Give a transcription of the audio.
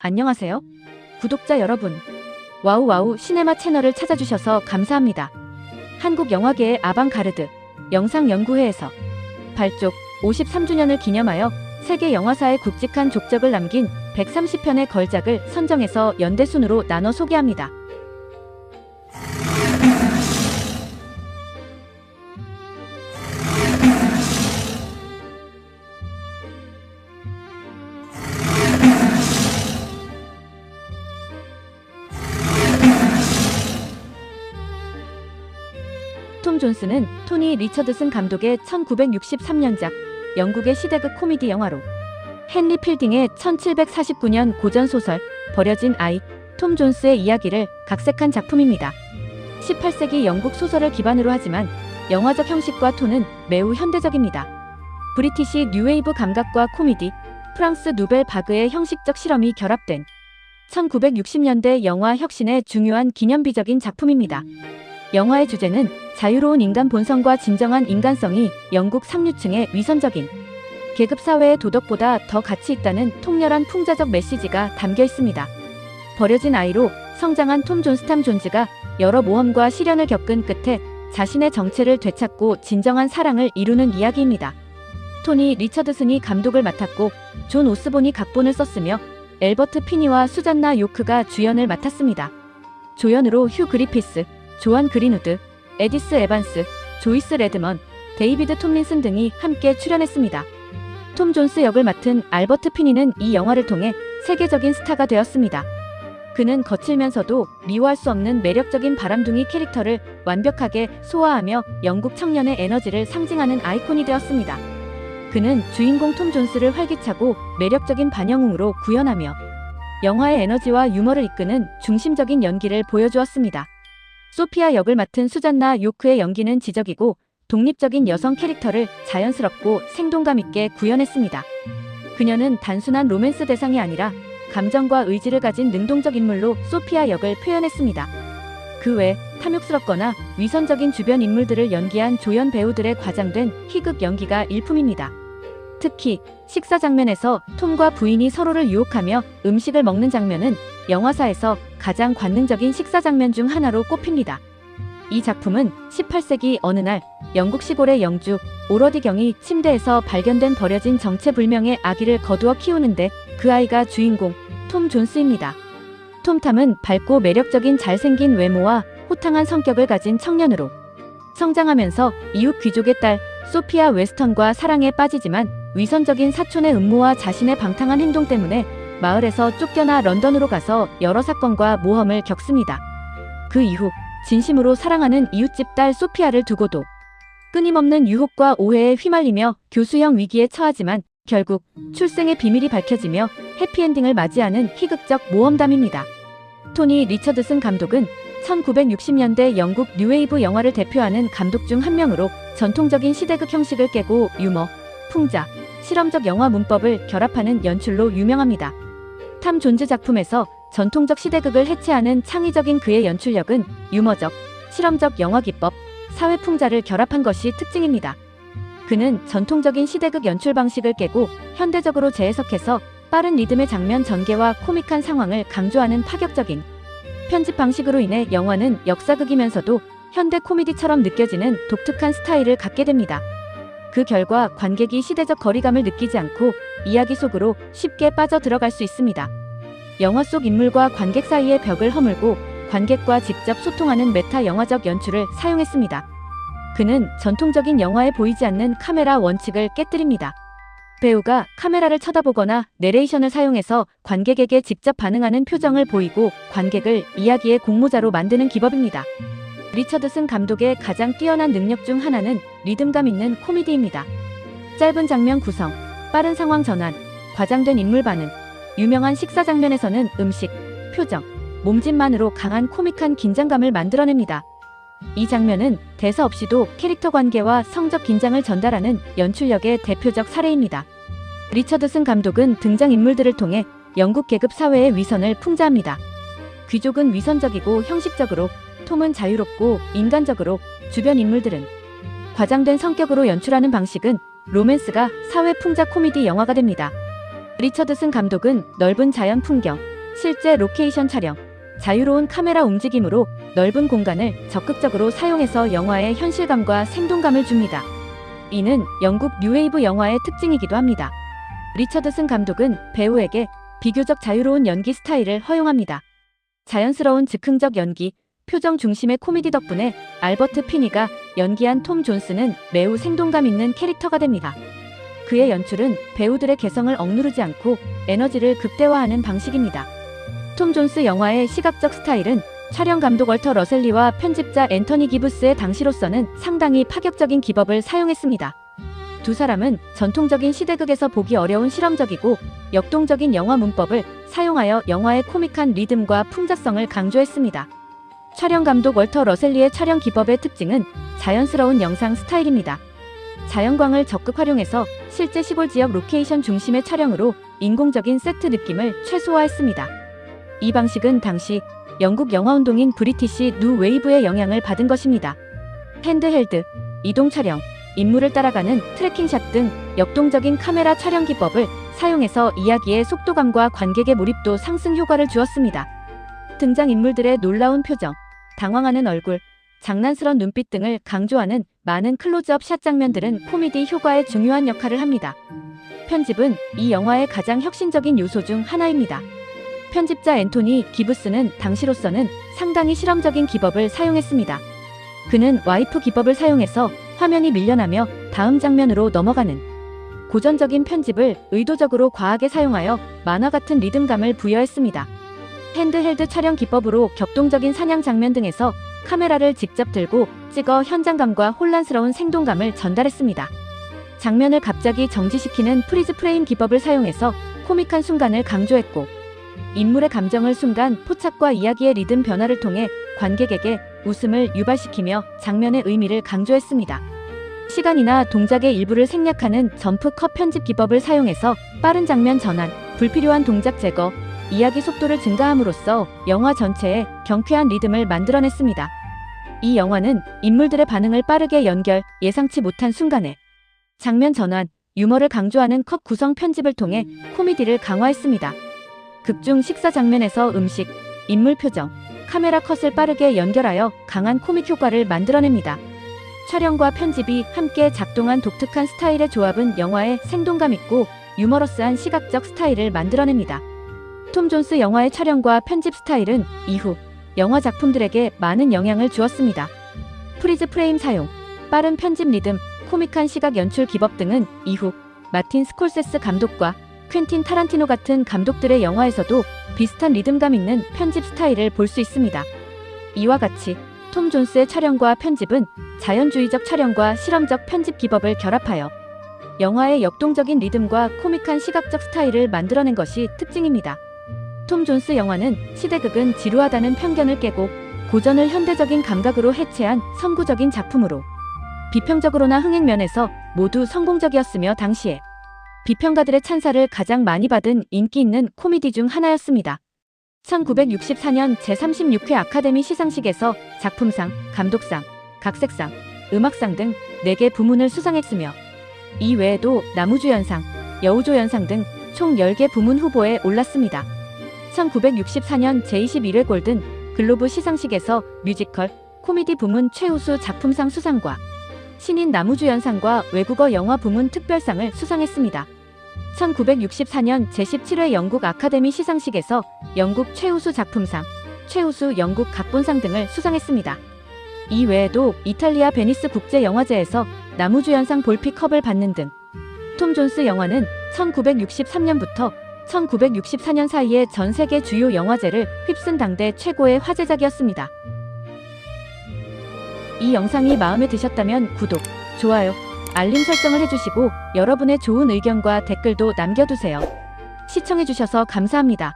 안녕하세요. 구독자 여러분. 와우와우 시네마 채널을 찾아주셔서 감사합니다. 한국 영화계의 아방가르드 영상연구회에서 발족 53주년을 기념하여 세계 영화사에 굵직한 족적을 남긴 130편의 걸작을 선정해서 연대순으로 나눠 소개합니다. 톰 존스는 토니 리처드슨 감독의 1963년작 영국의 시대극 코미디 영화로 헨리 필딩의 1749년 고전소설 버려진 아이 톰 존스의 이야기를 각색한 작품입니다. 18세기 영국 소설을 기반으로 하지만 영화적 형식과 톤은 매우 현대적입니다. 브리티시 뉴웨이브 감각과 코미디, 프랑스 누벨 바그의 형식적 실험이 결합된 1960년대 영화 혁신의 중요한 기념비적인 작품입니다. 영화의 주제는 자유로운 인간 본성과 진정한 인간성이 영국 상류층의 위선적인 계급사회의 도덕보다 더 가치 있다는 통렬한 풍자적 메시지가 담겨 있습니다. 버려진 아이로 성장한 톰 존스가 여러 모험과 시련을 겪은 끝에 자신의 정체를 되찾고 진정한 사랑을 이루는 이야기입니다. 토니 리처드슨이 감독을 맡았고 존 오스본이 각본을 썼으며 엘버트 피니와 수잔나 요크가 주연을 맡았습니다. 조연으로 휴 그리피스, 조안 그린우드, 에디스 에반스, 조이스 레드먼, 데이비드 톰린슨 등이 함께 출연했습니다. 톰 존스 역을 맡은 알버트 피니는 이 영화를 통해 세계적인 스타가 되었습니다. 그는 거칠면서도 미워할 수 없는 매력적인 바람둥이 캐릭터를 완벽하게 소화하며 영국 청년의 에너지를 상징하는 아이콘이 되었습니다. 그는 주인공 톰 존스를 활기차고 매력적인 반영웅으로 구현하며 영화의 에너지와 유머를 이끄는 중심적인 연기를 보여주었습니다. 소피아 역을 맡은 수잔나 요크의 연기는 지적이고 독립적인 여성 캐릭터를 자연스럽고 생동감 있게 구현했습니다. 그녀는 단순한 로맨스 대상이 아니라 감정과 의지를 가진 능동적 인물로 소피아 역을 표현했습니다. 그 외 탐욕스럽거나 위선적인 주변 인물들을 연기한 조연 배우들의 과장된 희극 연기가 일품입니다. 특히 식사 장면에서 톰과 부인이 서로를 유혹하며 음식을 먹는 장면은 영화사에서 가장 관능적인 식사 장면 중 하나로 꼽힙니다. 이 작품은 18세기 어느 날 영국 시골의 영주 오러디 경이 침대에서 발견된 버려진 정체불명의 아기를 거두어 키우는데 그 아이가 주인공 톰 존스입니다. 톰은 밝고 매력적인 잘생긴 외모와 호탕한 성격을 가진 청년으로 성장하면서 이웃 귀족의 딸 소피아 웨스턴과 사랑에 빠지지만 위선적인 사촌의 음모와 자신의 방탕한 행동 때문에 마을에서 쫓겨나 런던으로 가서 여러 사건과 모험을 겪습니다. 그 이후 진심으로 사랑하는 이웃집 딸 소피아를 두고도 끊임없는 유혹과 오해에 휘말리며 교수형 위기에 처하지만 결국 출생의 비밀이 밝혀지며 해피엔딩을 맞이하는 희극적 모험담입니다. 토니 리처드슨 감독은 1960년대 영국 뉴웨이브 영화를 대표하는 감독 중 한 명으로 전통적인 시대극 형식을 깨고 유머, 풍자, 실험적 영화 문법을 결합하는 연출로 유명합니다. 탐 존즈 작품에서 전통적 시대극을 해체하는 창의적인 그의 연출력은 유머적, 실험적 영화 기법, 사회 풍자를 결합한 것이 특징입니다. 그는 전통적인 시대극 연출 방식을 깨고 현대적으로 재해석해서 빠른 리듬의 장면 전개와 코믹한 상황을 강조하는 파격적인 편집 방식으로 인해 영화는 역사극이면서도 현대 코미디처럼 느껴지는 독특한 스타일을 갖게 됩니다. 그 결과 관객이 시대적 거리감을 느끼지 않고 이야기 속으로 쉽게 빠져들어갈 수 있습니다. 영화 속 인물과 관객 사이의 벽을 허물고 관객과 직접 소통하는 메타 영화적 연출을 사용했습니다. 그는 전통적인 영화에 보이지 않는 카메라 원칙을 깨뜨립니다. 배우가 카메라를 쳐다보거나 내레이션을 사용해서 관객에게 직접 반응하는 표정을 보이고 관객을 이야기의 공모자로 만드는 기법입니다. 리처드슨 감독의 가장 뛰어난 능력 중 하나는 리듬감 있는 코미디입니다. 짧은 장면 구성, 빠른 상황 전환, 과장된 인물 반응, 유명한 식사 장면에서는 음식, 표정, 몸짓만으로 강한 코믹한 긴장감을 만들어냅니다. 이 장면은 대사 없이도 캐릭터 관계와 성적 긴장을 전달하는 연출력의 대표적 사례입니다. 리처드슨 감독은 등장인물들을 통해 영국 계급 사회의 위선을 풍자합니다. 귀족은 위선적이고 형식적으로, 톰은 자유롭고 인간적으로, 주변 인물들은 과장된 성격으로 연출하는 방식은 로맨스가 사회 풍자 코미디 영화가 됩니다. 리처드슨 감독은 넓은 자연 풍경, 실제 로케이션 촬영, 자유로운 카메라 움직임으로 넓은 공간을 적극적으로 사용해서 영화의 현실감과 생동감을 줍니다. 이는 영국 뉴웨이브 영화의 특징이기도 합니다. 리처드슨 감독은 배우에게 비교적 자유로운 연기 스타일을 허용합니다. 자연스러운 즉흥적 연기, 표정 중심의 코미디 덕분에 알버트 피니가 연기한 톰 존스는 매우 생동감 있는 캐릭터가 됩니다. 그의 연출은 배우들의 개성을 억누르지 않고 에너지를 극대화하는 방식입니다. 톰 존스 영화의 시각적 스타일은 촬영 감독 월터 러셀리와 편집자 앤터니 기브스의 당시로서는 상당히 파격적인 기법을 사용했습니다. 두 사람은 전통적인 시대극에서 보기 어려운 실험적이고 역동적인 영화 문법을 사용하여 영화의 코믹한 리듬과 풍자성을 강조했습니다. 촬영 감독 월터 러셀리의 촬영 기법의 특징은 자연스러운 영상 스타일입니다. 자연광을 적극 활용해서 실제 시골 지역 로케이션 중심의 촬영으로 인공적인 세트 느낌을 최소화했습니다. 이 방식은 당시 영국 영화운동인 브리티시 뉴 웨이브의 영향을 받은 것입니다. 핸드헬드, 이동 촬영, 인물을 따라가는 트래킹샷 등 역동적인 카메라 촬영 기법을 사용해서 이야기의 속도감과 관객의 몰입도 상승 효과를 주었습니다. 등장인물들의 놀라운 표정, 당황하는 얼굴, 장난스러운 눈빛 등을 강조하는 많은 클로즈업 샷 장면들은 코미디 효과에 중요한 역할을 합니다. 편집은 이 영화의 가장 혁신적인 요소 중 하나입니다. 편집자 앤토니 기브스는 당시로서는 상당히 실험적인 기법을 사용했습니다. 그는 와이프 기법을 사용해서 화면이 밀려나며 다음 장면으로 넘어가는 고전적인 편집을 의도적으로 과하게 사용하여 만화 같은 리듬감을 부여했습니다. 핸드헬드 촬영 기법으로 격동적인 사냥 장면 등에서 카메라를 직접 들고 찍어 현장감과 혼란스러운 생동감을 전달했습니다. 장면을 갑자기 정지시키는 프리즈 프레임 기법을 사용해서 코믹한 순간을 강조했고, 인물의 감정을 순간 포착과 이야기의 리듬 변화를 통해 관객에게 웃음을 유발시키며 장면의 의미를 강조했습니다. 시간이나 동작의 일부를 생략하는 점프 컷 편집 기법을 사용해서 빠른 장면 전환, 불필요한 동작 제거, 이야기 속도를 증가함으로써 영화 전체에 경쾌한 리듬을 만들어냈습니다. 이 영화는 인물들의 반응을 빠르게 연결, 예상치 못한 순간에 장면 전환, 유머를 강조하는 컷 구성 편집을 통해 코미디를 강화했습니다. 극중 식사 장면에서 음식, 인물 표정, 카메라 컷을 빠르게 연결하여 강한 코믹 효과를 만들어냅니다. 촬영과 편집이 함께 작동한 독특한 스타일의 조합은 영화의 생동감 있고 유머러스한 시각적 스타일을 만들어냅니다. 톰 존스 영화의 촬영과 편집 스타일은 이후 영화 작품들에게 많은 영향을 주었습니다. 프리즈 프레임 사용, 빠른 편집 리듬, 코믹한 시각 연출 기법 등은 이후 마틴 스콜세스 감독과 퀸틴 타란티노 같은 감독들의 영화에서도 비슷한 리듬감 있는 편집 스타일을 볼 수 있습니다. 이와 같이 톰 존스의 촬영과 편집은 자연주의적 촬영과 실험적 편집 기법을 결합하여 영화의 역동적인 리듬과 코믹한 시각적 스타일을 만들어낸 것이 특징입니다. 톰 존스 영화는 시대극은 지루하다는 편견을 깨고 고전을 현대적인 감각으로 해체한 선구적인 작품으로 비평적으로나 흥행 면에서 모두 성공적이었으며 당시에 비평가들의 찬사를 가장 많이 받은 인기 있는 코미디 중 하나였습니다. 1964년 제36회 아카데미 시상식에서 작품상, 감독상, 각색상, 음악상 등 4개 부문을 수상했으며 이 외에도 나무주연상, 여우조연상 등 총 10개 부문 후보에 올랐습니다. 1964년 제21회 골든 글로브 시상식에서 뮤지컬, 코미디 부문 최우수 작품상 수상과 신인 나무주연상과 외국어 영화 부문 특별상을 수상했습니다. 1964년 제17회 영국 아카데미 시상식에서 영국 최우수 작품상, 최우수 영국 각본상 등을 수상했습니다. 이 외에도 이탈리아 베니스 국제영화제에서 나무주연상 볼피컵을 받는 등 톰 존스 영화는 1963년부터 1964년 사이에 전 세계 주요 영화제를 휩쓴 당대 최고의 화제작이었습니다. 이 영상이 마음에 드셨다면 구독, 좋아요, 알림 설정을 해주시고 여러분의 좋은 의견과 댓글도 남겨두세요. 시청해주셔서 감사합니다.